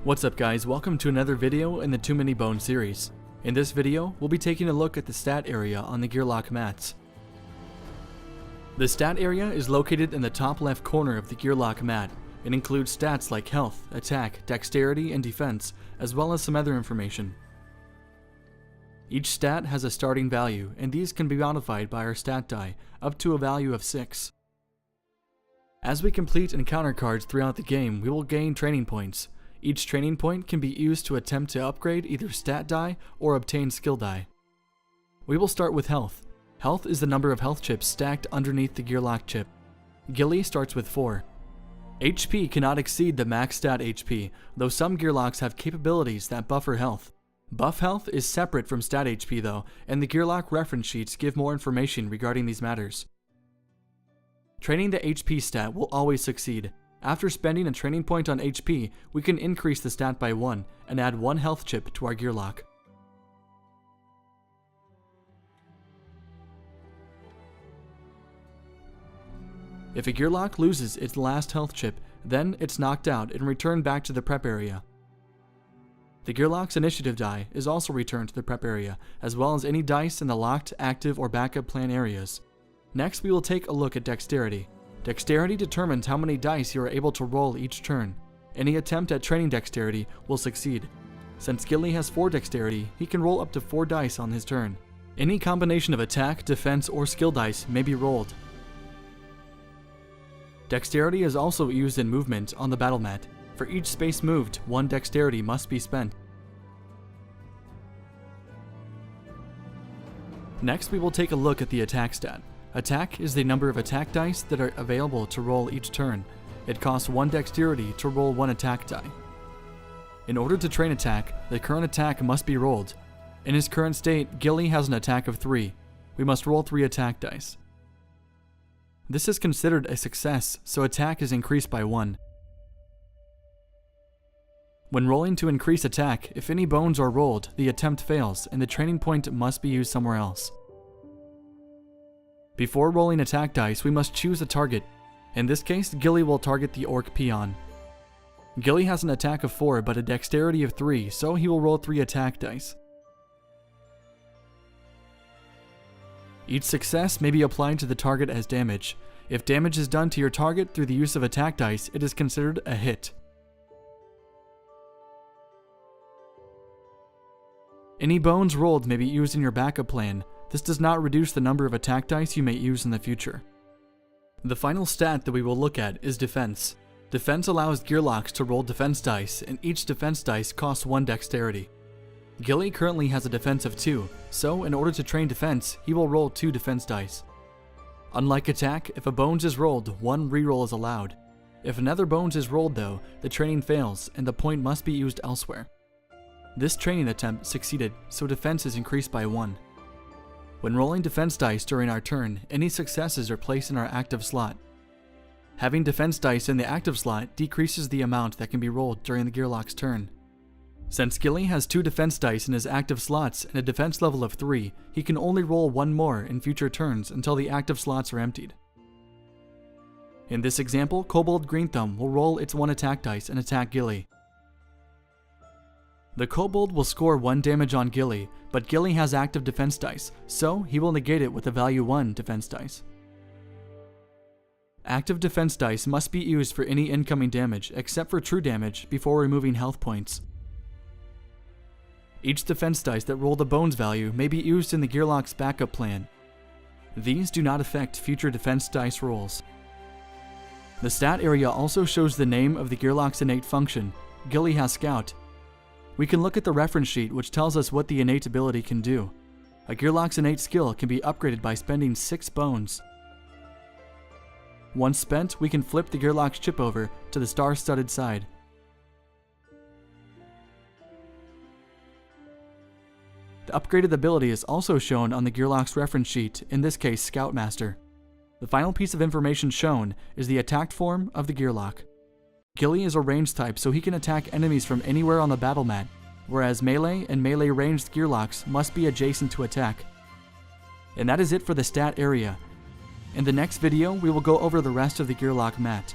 What's up guys, welcome to another video in the Too Many Bones series. In this video, we'll be taking a look at the stat area on the Gearloc Mats. The stat area is located in the top left corner of the Gearloc Mat. It includes stats like health, attack, dexterity, and defense, as well as some other information. Each stat has a starting value, and these can be modified by our stat die, up to a value of 6. As we complete encounter cards throughout the game, we will gain training points. Each training point can be used to attempt to upgrade either stat die or obtain skill die. We will start with health. Health is the number of health chips stacked underneath the Gearloc chip. Ghillie starts with 4. HP cannot exceed the max stat HP, though some Gearlocs have capabilities that buffer health. Buff health is separate from stat HP though, and the Gearloc reference sheets give more information regarding these matters. Training the HP stat will always succeed. After spending a training point on HP, we can increase the stat by 1 and add 1 health chip to our Gearloc. If a Gearloc loses its last health chip, then it's knocked out and returned back to the prep area. The Gearloc's initiative die is also returned to the prep area, as well as any dice in the locked, active, or backup plan areas. Next, we will take a look at dexterity. Dexterity determines how many dice you are able to roll each turn. Any attempt at training dexterity will succeed. Since Ghillie has 4 dexterity, he can roll up to 4 dice on his turn. Any combination of attack, defense, or skill dice may be rolled. Dexterity is also used in movement on the battle mat. For each space moved, 1 dexterity must be spent. Next, we will take a look at the attack stat. Attack is the number of attack dice that are available to roll each turn. It costs 1 dexterity to roll 1 attack die. In order to train attack, the current attack must be rolled. In his current state, Ghillie has an attack of 3. We must roll 3 attack dice. This is considered a success, so attack is increased by 1. When rolling to increase attack, if any bones are rolled, the attempt fails and the training point must be used somewhere else. Before rolling attack dice, we must choose a target. In this case, Ghillie will target the orc peon. Ghillie has an attack of 4 but a dexterity of 3, so he will roll 3 attack dice. Each success may be applied to the target as damage. If damage is done to your target through the use of attack dice, it is considered a hit. Any bones rolled may be used in your backup plan. This does not reduce the number of attack dice you may use in the future. The final stat that we will look at is defense. Defense allows Gearlocs to roll defense dice, and each defense dice costs 1 dexterity. Ghillie currently has a defense of 2, so in order to train defense, he will roll 2 defense dice. Unlike attack, if a bones is rolled, 1 reroll is allowed. If another bones is rolled though, the training fails and the point must be used elsewhere. This training attempt succeeded, so defense is increased by 1. When rolling defense dice during our turn, any successes are placed in our active slot. Having defense dice in the active slot decreases the amount that can be rolled during the Gearloc's turn. Since Ghillie has 2 defense dice in his active slots and a defense level of 3, he can only roll 1 more in future turns until the active slots are emptied. In this example, Kobold Greenthumb will roll its 1 attack dice and attack Ghillie. The Kobold will score 1 damage on Ghillie, but Ghillie has active defense dice, so he will negate it with a value 1 defense dice. Active defense dice must be used for any incoming damage, except for true damage, before removing health points. Each defense dice that roll the bones value may be used in the Gearloc's backup plan. These do not affect future defense dice rolls. The stat area also shows the name of the Gearloc's innate function. Ghillie has Scout. We can look at the reference sheet, which tells us what the innate ability can do. A Gearloc's innate skill can be upgraded by spending 6 bones. Once spent, we can flip the Gearloc's chip over to the star-studded side. The upgraded ability is also shown on the Gearloc's reference sheet, in this case Scoutmaster. The final piece of information shown is the attacked form of the Gearloc. Ghillie is a ranged type, so he can attack enemies from anywhere on the battle mat, whereas melee and melee ranged Gearlocs must be adjacent to attack. And that is it for the stat area. In the next video, we will go over the rest of the Gearloc Mat.